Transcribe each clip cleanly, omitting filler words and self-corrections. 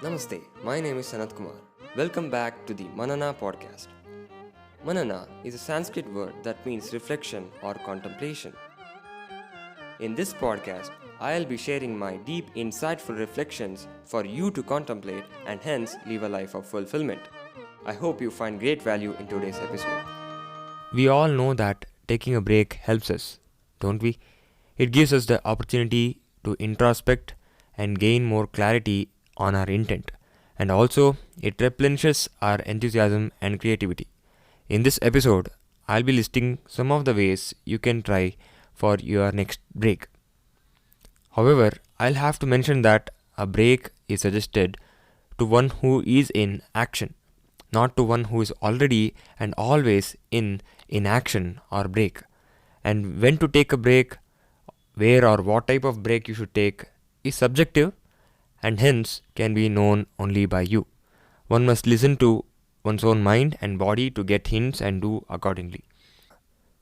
Namaste, my name is Sanat Kumar. Welcome back to the Manana Podcast. Manana is a Sanskrit word that means reflection or contemplation. In this podcast, I'll be sharing my deep, insightful reflections for you to contemplate and hence live a life of fulfillment. I hope you find great value in today's episode. We all know that taking a break helps us, don't we? It gives us the opportunity to introspect and gain more clarity on our intent, and also it replenishes our enthusiasm and creativity. In this episode, I'll be listing some of the ways you can try for your next break. However, I'll have to mention that a break is suggested to one who is in action, not to one who is already and always in inaction or break. And when to take a break, where or what type of break you should take is subjective and hence can be known only by you. One must listen to one's own mind and body to get hints and do accordingly.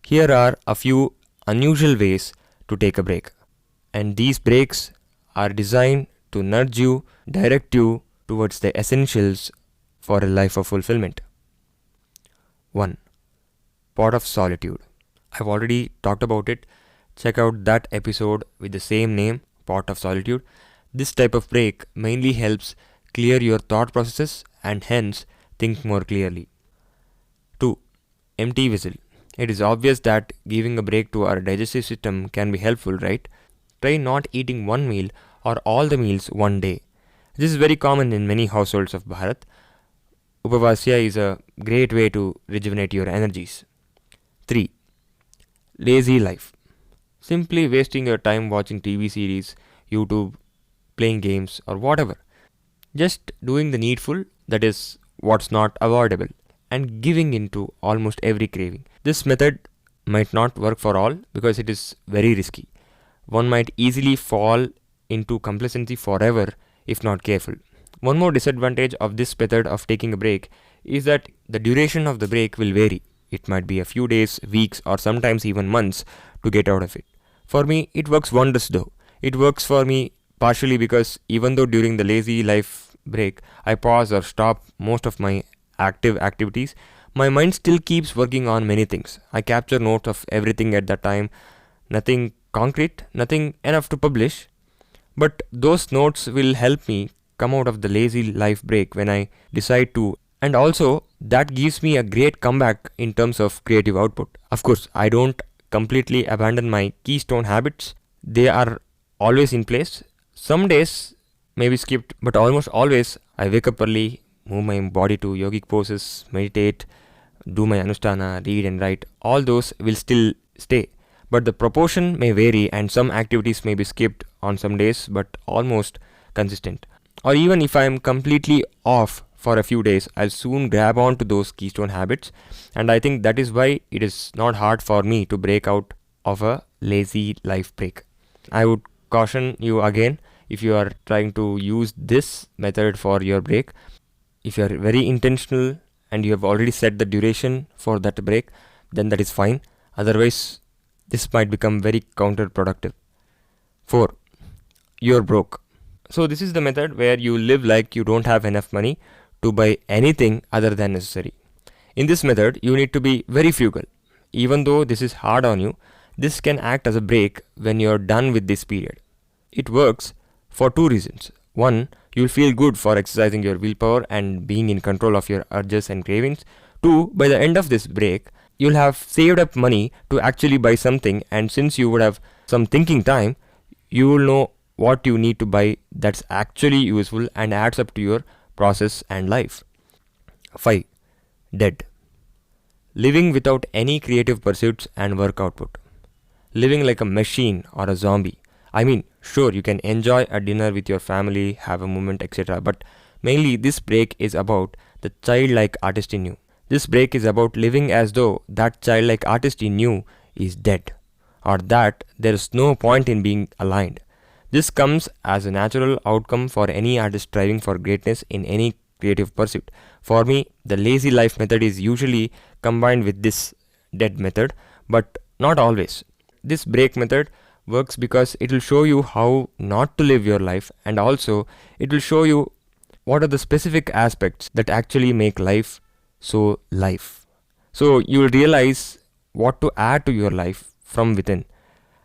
Here are a few unusual ways to take a break, and these breaks are designed to nudge you, direct you towards the essentials for a life of fulfillment. 1. Pot of solitude. I've already talked about it. Check out that episode with the same name, Pot of Solitude. This type of break mainly helps clear your thought processes and hence think more clearly. 2. Empty vessel. It is obvious that giving a break to our digestive system can be helpful, right? Try not eating one meal or all the meals one day. This is very common in many households of Bharat. Upavasya is a great way to rejuvenate your energies. 3. Lazy life. Simply wasting your time watching TV series, YouTube, playing games or whatever. Just doing the needful, that is what's not avoidable, and giving into almost every craving. This method might not work for all because it is very risky. One might easily fall into complacency forever if not careful. One more disadvantage of this method of taking a break is that the duration of the break will vary. It might be a few days, weeks or sometimes even months to get out of it. For me, it works wonders though. It works for me partially because even though during the lazy life break I pause or stop most of my active activities, my mind still keeps working on many things. I capture notes of everything at that time, nothing concrete, nothing enough to publish, but those notes will help me come out of the lazy life break when I decide to, and also that gives me a great comeback in terms of creative output. Of course, I don't completely abandon my keystone habits. They are always in place. Some days may be skipped, but almost always I wake up early, move my body to yogic poses, meditate, do my anusthana, read and write. All those will still stay, but the proportion may vary and some activities may be skipped on some days but almost consistent. Or even if I am completely off for a few days, I'll soon grab on to those keystone habits, and I think that is why it is not hard for me to break out of a lazy life break. I would caution you again, if you are trying to use this method for your break, if you are very intentional and you have already set the duration for that break, then that is fine. Otherwise, this might become very counterproductive. 4. You're broke. So this is the method where you live like you don't have enough money to buy anything other than necessary. In this method, you need to be very frugal. Even though this is hard on you, this can act as a break when you're done with this period. It works for two reasons. One, you'll feel good for exercising your willpower and being in control of your urges and cravings. 2, by the end of this break, you'll have saved up money to actually buy something, and since you would have some thinking time, you will know what you need to buy that's actually useful and adds up to your process and life. 5. Dead. Living without any creative pursuits and work output. Living like a machine or a zombie. I mean, sure, you can enjoy a dinner with your family, have a moment, etc. But mainly this break is about the childlike artist in you. This break is about living as though that childlike artist in you is dead, or that there is no point in being aligned. This comes as a natural outcome for any artist striving for greatness in any creative pursuit. For me, the lazy life method is usually combined with this dead method, but not always. This break method works because it will show you how not to live your life, and also it will show you what are the specific aspects that actually make life so life. So you will realize what to add to your life from within.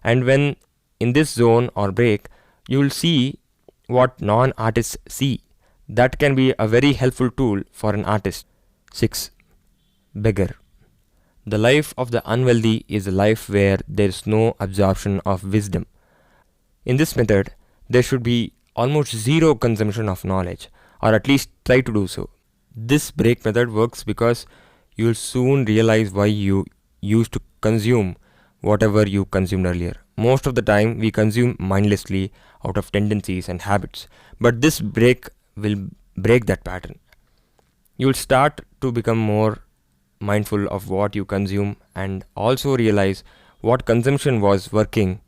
And when in this zone or break, you will see what non-artists see. That can be a very helpful tool for an artist. 6. Beggar. The life of the unwealthy is a life where there is no absorption of wisdom. In this method, there should be almost zero consumption of knowledge, or at least try to do so. This break method works because you will soon realize why you used to consume whatever you consumed earlier. Most of the time, we consume mindlessly out of tendencies and habits, but this break will break that pattern. You will start to become more mindful of what you consume and also realize what consumption was working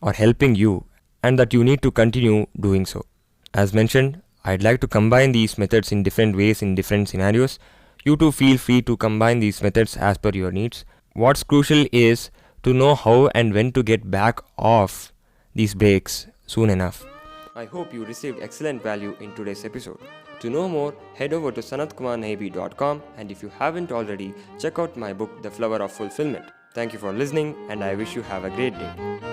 or helping you, and that you need to continue doing so. As mentioned, I'd like to combine these methods in different ways in different scenarios. You too feel free to combine these methods as per your needs. What's crucial is to know how and when to get back off these breaks soon enough. I hope you received excellent value in today's episode. To know more, head over to sanatkumarnahibi.com, and if you haven't already, check out my book The Flower of Fulfillment. Thank you for listening, and I wish you have a great day.